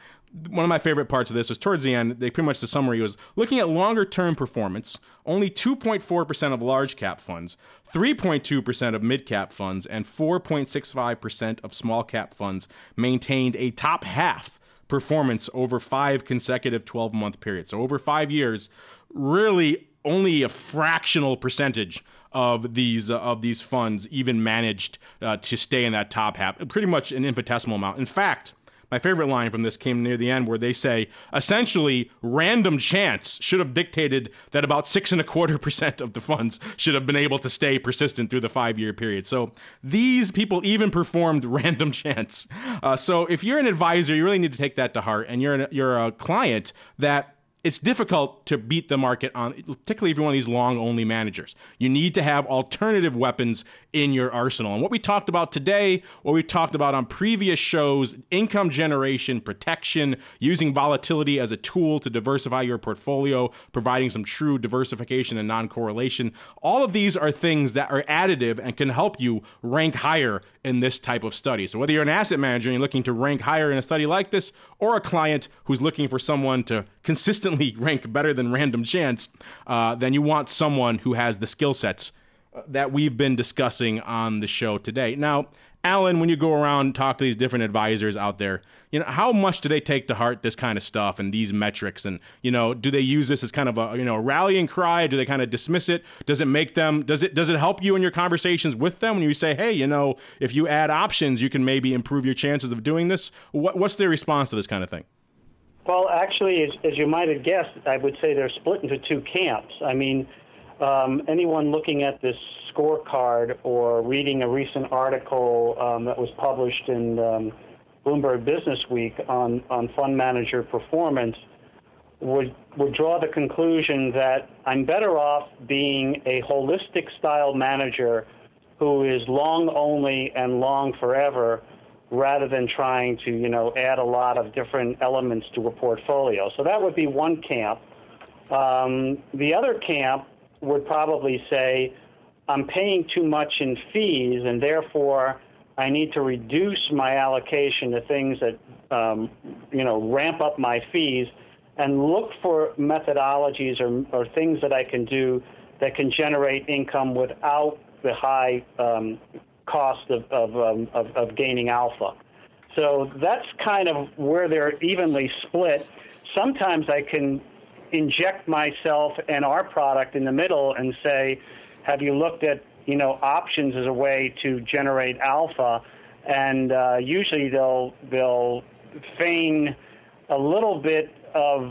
one of my favorite parts of this was towards the end, the summary was looking at longer-term performance. Only 2.4% of large-cap funds, 3.2% of mid-cap funds, and 4.65% of small-cap funds maintained a top half performance over 5 consecutive 12-month periods. So over 5 years, really only a fractional percentage of these funds even managed to stay in that top half. Pretty much an infinitesimal amount. In fact, my favorite line from this came near the end where they say, essentially, random chance should have dictated that about 6.25% of the funds should have been able to stay persistent through the 5-year period. So these people even performed random chance. So if you're an advisor, you really need to take that to heart, and you're a client that it's difficult to beat the market on, particularly if you're one of these long-only managers. You need to have alternative weapons in your arsenal. And what we talked about today, what we talked about on previous shows, income generation, protection, using volatility as a tool to diversify your portfolio, providing some true diversification and non-correlation. All of these are things that are additive and can help you rank higher in this type of study. So whether you're an asset manager and you're looking to rank higher in a study like this, or a client who's looking for someone to consistently rank better than random chance, then you want someone who has the skill sets that we've been discussing on the show today. Now, Alan, when you go around and talk to these different advisors out there, how much do they take to heart this kind of stuff and these metrics? And, do they use this as kind of a rallying cry? Do they kind of dismiss it? Does it make them, does it help you in your conversations with them when you say, hey, if you add options, you can maybe improve your chances of doing this? What's their response to this kind of thing? Well, actually, as you might have guessed, I would say they're split into two camps. I mean, anyone looking at this scorecard or reading a recent article that was published in Bloomberg Business Week on fund manager performance would draw the conclusion that I'm better off being a holistic style manager who is long only and long forever, rather than trying to add a lot of different elements to a portfolio. So that would be one camp. The other camp would probably say, I'm paying too much in fees, and therefore I need to reduce my allocation to things that ramp up my fees, and look for methodologies or things that I can do that can generate income without the high cost of gaining alpha. So that's kind of where they're evenly split. Sometimes I can inject myself and our product in the middle and say, have you looked at options as a way to generate alpha? And usually they'll feign a little bit of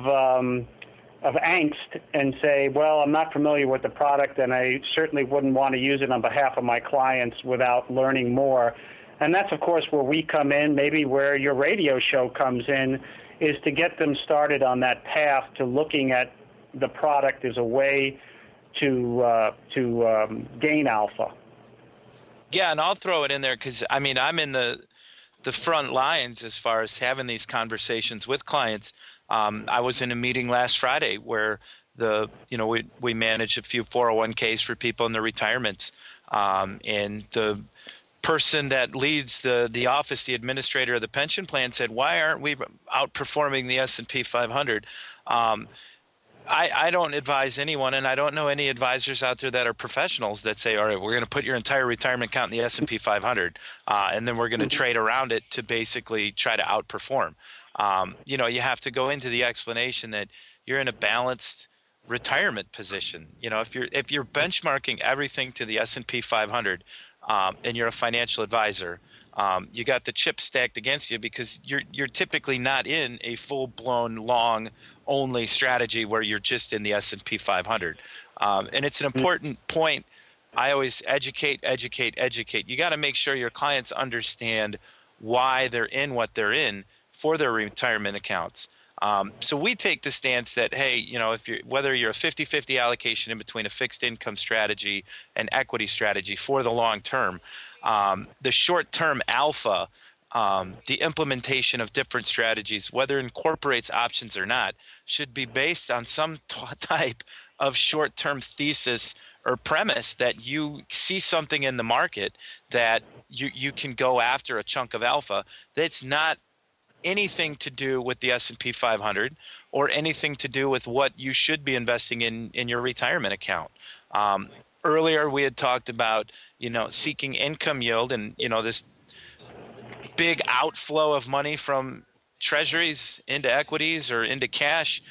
angst and say, well, I'm not familiar with the product, and I certainly wouldn't want to use it on behalf of my clients without learning more. And that's, of course, where we come in, maybe where your radio show comes in is to get them started on that path to looking at the product as a way to gain alpha. Yeah, and I'll throw it in there because I'm in the front lines as far as having these conversations with clients. I was in a meeting last Friday where we manage a few 401ks for people in their retirements, and the person that leads the office, the administrator of the pension plan, said, "Why aren't we outperforming the S&P 500?" I don't advise anyone, and I don't know any advisors out there that are professionals that say, all right, we're going to put your entire retirement account in the S&P 500, and then we're going to trade around it to basically try to outperform. You have to go into the explanation that you're in a balanced retirement position. If you're benchmarking everything to the S&P 500, and you're a financial advisor, you got the chips stacked against you because you're typically not in a full-blown long-only strategy where you're just in the S&P 500. And it's an important point. I always educate. You got to make sure your clients understand why they're in what they're in for their retirement accounts. So we take the stance that, hey, whether you're a 50-50 allocation in between a fixed income strategy and equity strategy for the long term, the short-term alpha, the implementation of different strategies, whether it incorporates options or not, should be based on some type of short-term thesis or premise that you see something in the market that you can go after a chunk of alpha that's not anything to do with the S&P 500 or anything to do with what you should be investing in your retirement account. Earlier we had talked about, seeking income yield and, this big outflow of money from treasuries into equities or into cash.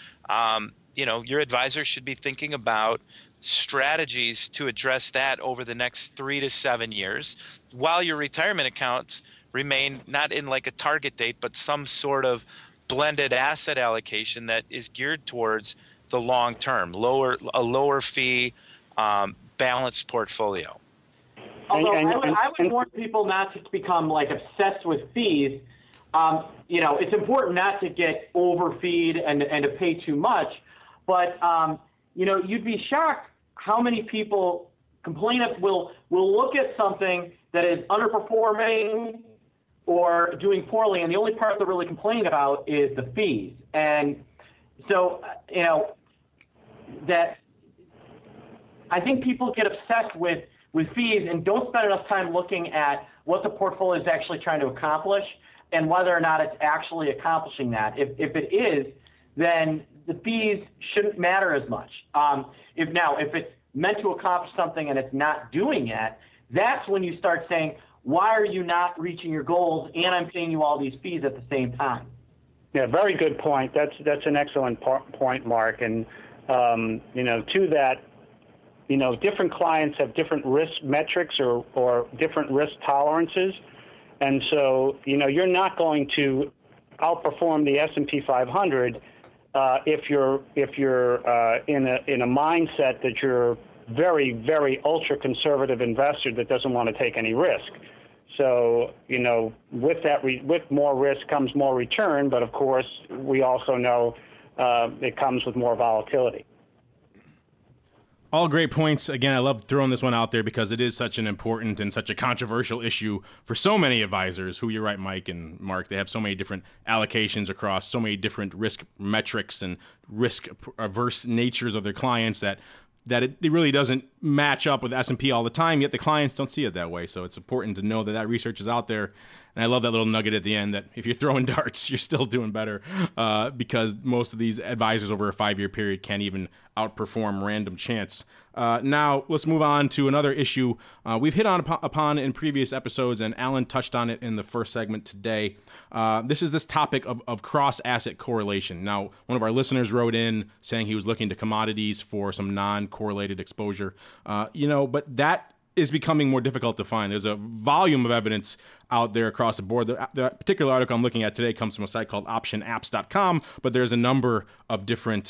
Your advisor should be thinking about strategies to address that over the next 3 to 7 years while your retirement accounts remain not in like a target date, but some sort of blended asset allocation that is geared towards the long term, a lower fee, balanced portfolio. Although I would warn people not to become obsessed with fees. It's important not to get overfeed and to pay too much, but you'd be shocked how many people will look at something that is underperforming or doing poorly, and the only part they're really complaining about is the fees. And so, that I think people get obsessed with fees and don't spend enough time looking at what the portfolio is actually trying to accomplish and whether or not it's actually accomplishing that. If it is, then the fees shouldn't matter as much. If it's meant to accomplish something and it's not doing it, that's when you start saying, why are you not reaching your goals and I'm paying you all these fees at the same time? Yeah, very good point. That's an excellent point, Mark. And, to that, different clients have different risk metrics or different risk tolerances. And so, you're not going to outperform the S&P 500 if you're in a mindset that you're very, very ultra conservative investor that doesn't want to take any risk. So, with more risk comes more return, but of course, we also know it comes with more volatility. All great points. Again, I love throwing this one out there because it is such an important and such a controversial issue for so many advisors who, you're right, Mike and Mark, they have so many different allocations across so many different risk metrics and risk-averse natures of their clients that it really doesn't match up with S&P all the time, yet the clients don't see it that way. So it's important to know that research is out there. And I love that little nugget at the end that if you're throwing darts, you're still doing better because most of these advisors over a 5-year period can't even outperform random chance. Now, let's move on to another issue we've hit upon in previous episodes, and Alan touched on it in the first segment today. This is this topic of cross-asset correlation. Now, one of our listeners wrote in saying he was looking to commodities for some non-correlated exposure, but that is becoming more difficult to find. There's a volume of evidence out there across the board. The particular article I'm looking at today comes from a site called optionapps.com, but there's a number of different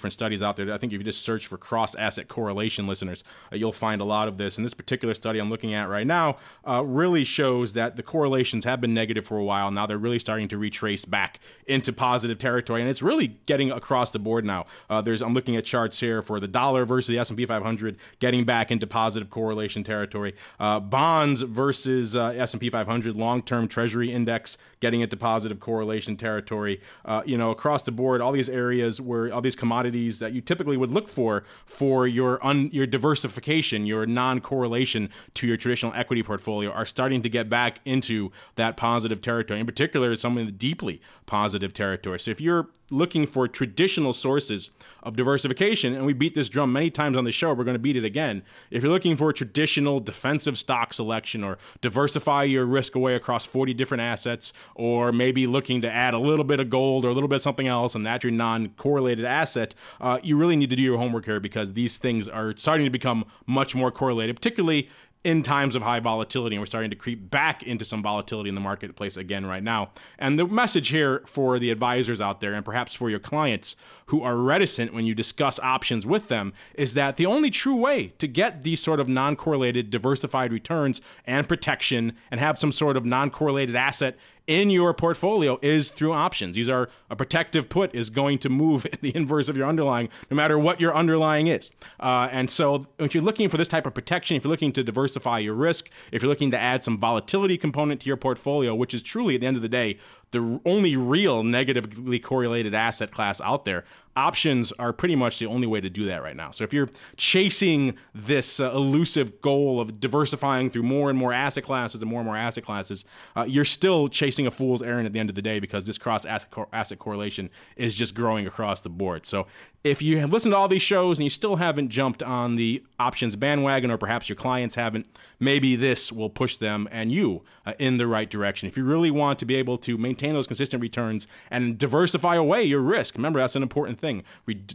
studies out there. I think if you just search for cross-asset correlation, listeners, you'll find a lot of this. And this particular study I'm looking at right now really shows that the correlations have been negative for a while. Now they're really starting to retrace back into positive territory, and it's really getting across the board now. I'm looking at charts here for the dollar versus the S&P 500 getting back into positive correlation territory. Bonds versus S&P 500 long-term Treasury index getting into positive correlation territory. Across the board, all these areas where all these commodities that you typically would look for your diversification, your non-correlation to your traditional equity portfolio, are starting to get back into that positive territory. In particular, some of the deeply positive territory. So if you're looking for traditional sources of diversification, and we beat this drum many times on the show, we're going to beat it again. If you're looking for traditional defensive stock selection, or diversify your risk away across 40 different assets, or maybe looking to add a little bit of gold or a little bit of something else, and that's your non-correlated asset, you really need to do your homework here, because these things are starting to become much more correlated, particularly in times of high volatility, and we're starting to creep back into some volatility in the marketplace again right now. And the message here for the advisors out there, and perhaps for your clients who are reticent when you discuss options with them, is that the only true way to get these sort of non-correlated diversified returns and protection and have some sort of non-correlated asset in your portfolio is through options. These are a protective put is going to move the inverse of your underlying, no matter what your underlying is. And so if you're looking for this type of protection, if you're looking to diversify your risk, if you're looking to add some volatility component to your portfolio, which is truly at the end of the day the only real negatively correlated asset class out there, options are pretty much the only way to do that right now. So if you're chasing this elusive goal of diversifying through more and more asset classes and more asset classes, you're still chasing a fool's errand at the end of the day, because this cross-asset correlation is just growing across the board. So if you have listened to all these shows and you still haven't jumped on the options bandwagon, or perhaps your clients haven't, maybe this will push them and you in the right direction. If you really want to be able to maintain those consistent returns and diversify away your risk, remember that's an important thing.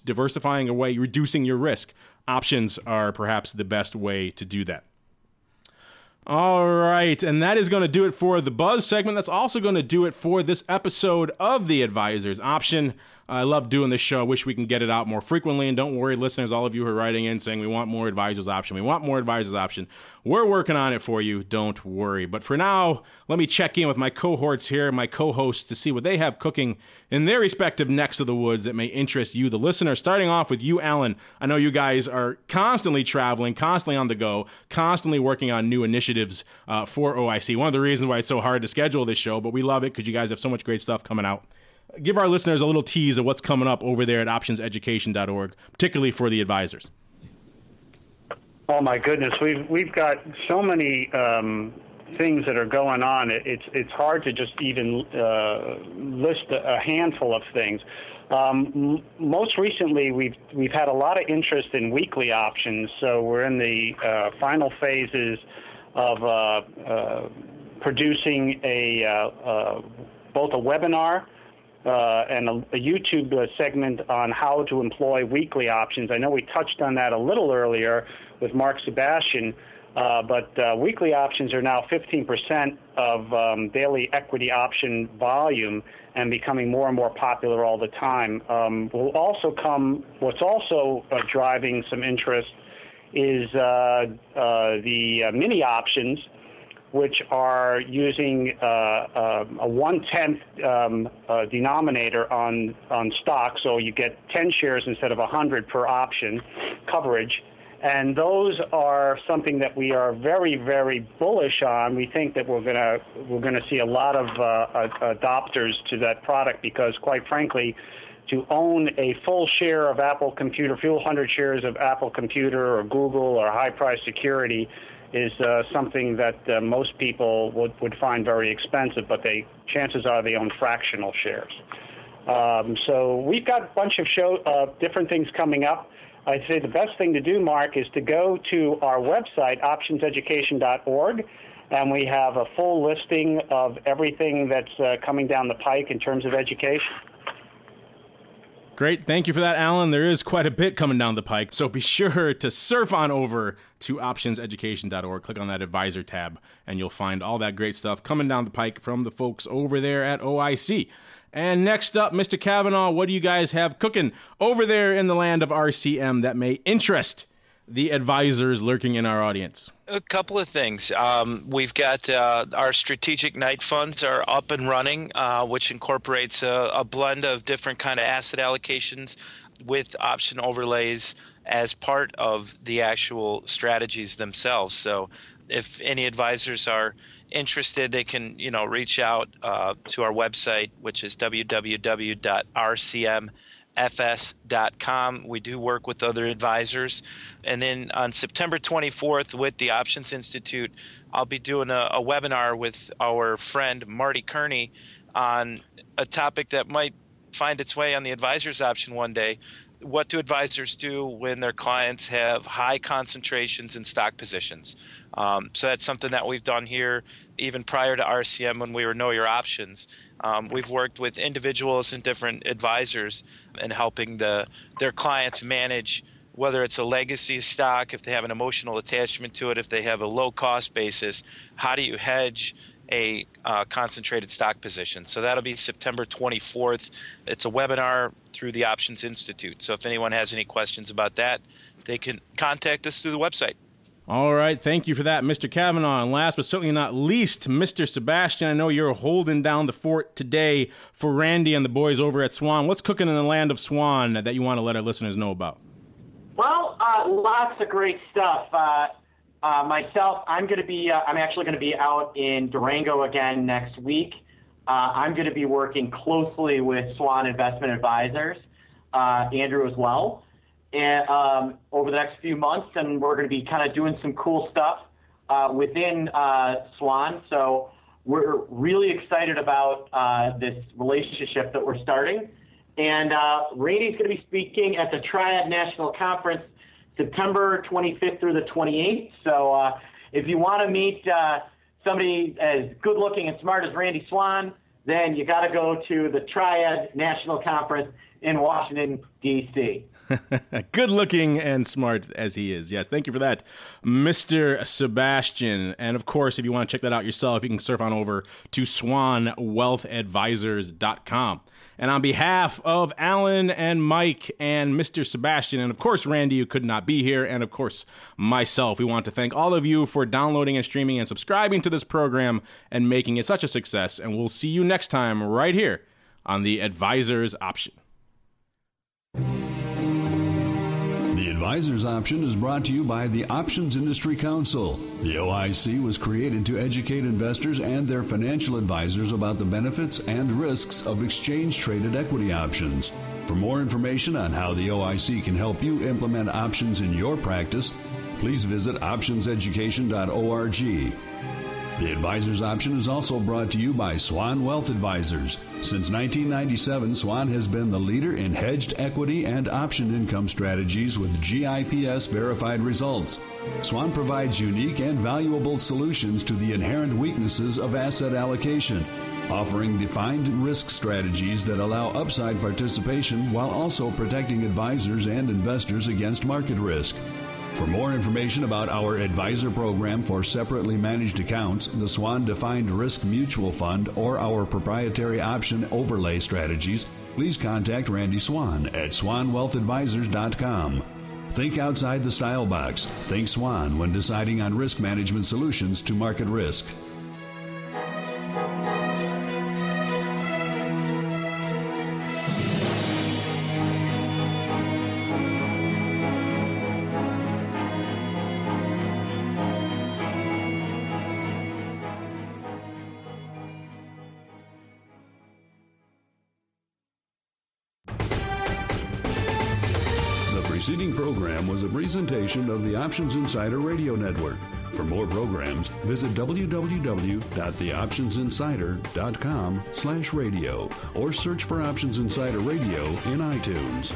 Diversifying away, reducing your risk. Options are perhaps the best way to do that. All right, and that is going to do it for the Buzz segment. That's also going to do it for this episode of the Advisor's Option. I love doing this show. I wish we can get it out more frequently. And don't worry, listeners, all of you who are writing in saying we want more Advisor's Option. We want more Advisor's Option. We're working on it for you. Don't worry. But for now, let me check in with my cohorts here, my co-hosts, to see what they have cooking in their respective necks of the woods that may interest you, the listener. Starting off with you, Alan. I know you guys are constantly traveling, constantly on the go, constantly working on new initiatives for OIC. One of the reasons why it's so hard to schedule this show, but we love it because you guys have so much great stuff coming out. Give our listeners a little tease of what's coming up over there at optionseducation.org, particularly for the advisors. Oh my goodness, we've got so many things that are going on. It's hard to just even list a handful of things. Most recently, we've had a lot of interest in weekly options. So we're in the final phases of producing both a webinar and a YouTube segment on how to employ weekly options. I know we touched on that a little earlier with Mark Sebastian, but weekly options are now 15% of daily equity option volume and becoming more and more popular all the time. What's also driving some interest is the mini options, which are using a 1/10 denominator on stock, so you get 10 shares instead of 100 per option coverage. And those are something that we are very, very bullish on. We think that we're gonna see a lot of adopters to that product, because, quite frankly, to own a full share of Apple Computer, 100 shares of Apple Computer or Google or high-price security is something that most people would find very expensive, but chances are they own fractional shares. So we've got a bunch of different things coming up. I'd say the best thing to do, Mark, is to go to our website, optionseducation.org, and we have a full listing of everything that's coming down the pike in terms of education. Great. Thank you for that, Alan. There is quite a bit coming down the pike, so be sure to surf on over to optionseducation.org. Click on that advisor tab, and you'll find all that great stuff coming down the pike from the folks over there at OIC. And next up, Mr. Kavanaugh, what do you guys have cooking over there in the land of RCM that may interest the advisors lurking in our audience? A couple of things. We've got our strategic night funds are up and running, which incorporates a blend of different kind of asset allocations with option overlays as part of the actual strategies themselves. So if any advisors are interested, they can reach out to our website, which is www.rcmfs.com. We do work with other advisors. And then on September 24th with the Options Institute, I'll be doing a webinar with our friend Marty Kearney on a topic that might find its way on the advisor's option one day. What do advisors do when their clients have high concentrations in stock positions? So that's something that we've done here even prior to RCM when we were Know Your Options. We've worked with individuals and different advisors in helping their clients manage whether it's a legacy stock, if they have an emotional attachment to it, if they have a low cost basis. How do you hedge a concentrated stock position? So that'll be September 24th. It's a webinar through the Options Institute. So if anyone has any questions about that, they can contact us through the website. All right. Thank you for that, Mr. Kavanaugh. And last but certainly not least, Mr. Sebastian, I know you're holding down the fort today for Randy and the boys over at Swan. What's cooking in the land of Swan that you want to let our listeners know about? Well, lots of great stuff. Myself, I'm actually going to be out in Durango again next week. I'm going to be working closely with Swan Investment Advisors, Andrew as well, and over the next few months, and we're going to be kind of doing some cool stuff within Swan. So we're really excited about this relationship that we're starting. And Randy's going to be speaking at the Triad National Conference September 25th through the 28th. So if you want to meet somebody as good-looking and smart as Randy Swan, then you got to go to the Triad National Conference in Washington, D.C. Good-looking and smart as he is. Yes, thank you for that, Mr. Sebastian. And, of course, if you want to check that out yourself, you can surf on over to swanwealthadvisors.com. And on behalf of Alan and Mike and Mr. Sebastian, and, of course, Randy, who could not be here, and, of course, myself, we want to thank all of you for downloading and streaming and subscribing to this program and making it such a success. And we'll see you next time right here on the Advisor's Option. The Advisor's Option is brought to you by the Options Industry Council. The OIC was created to educate investors and their financial advisors about the benefits and risks of exchange-traded equity options. For more information on how the OIC can help you implement options in your practice, please visit optionseducation.org. The Advisor's Option is also brought to you by Swan Wealth Advisors. Since 1997, Swan has been the leader in hedged equity and option income strategies with GIPS verified results. Swan provides unique and valuable solutions to the inherent weaknesses of asset allocation, offering defined risk strategies that allow upside participation while also protecting advisors and investors against market risk. For more information about our advisor program for separately managed accounts, the Swan Defined Risk Mutual Fund, or our proprietary option overlay strategies, please contact Randy Swan at swanwealthadvisors.com. Think outside the style box. Think Swan when deciding on risk management solutions to market risk. The preceding program was a presentation of the Options Insider Radio Network. For more programs, visit www.theoptionsinsider.com/radio or search for Options Insider Radio in iTunes.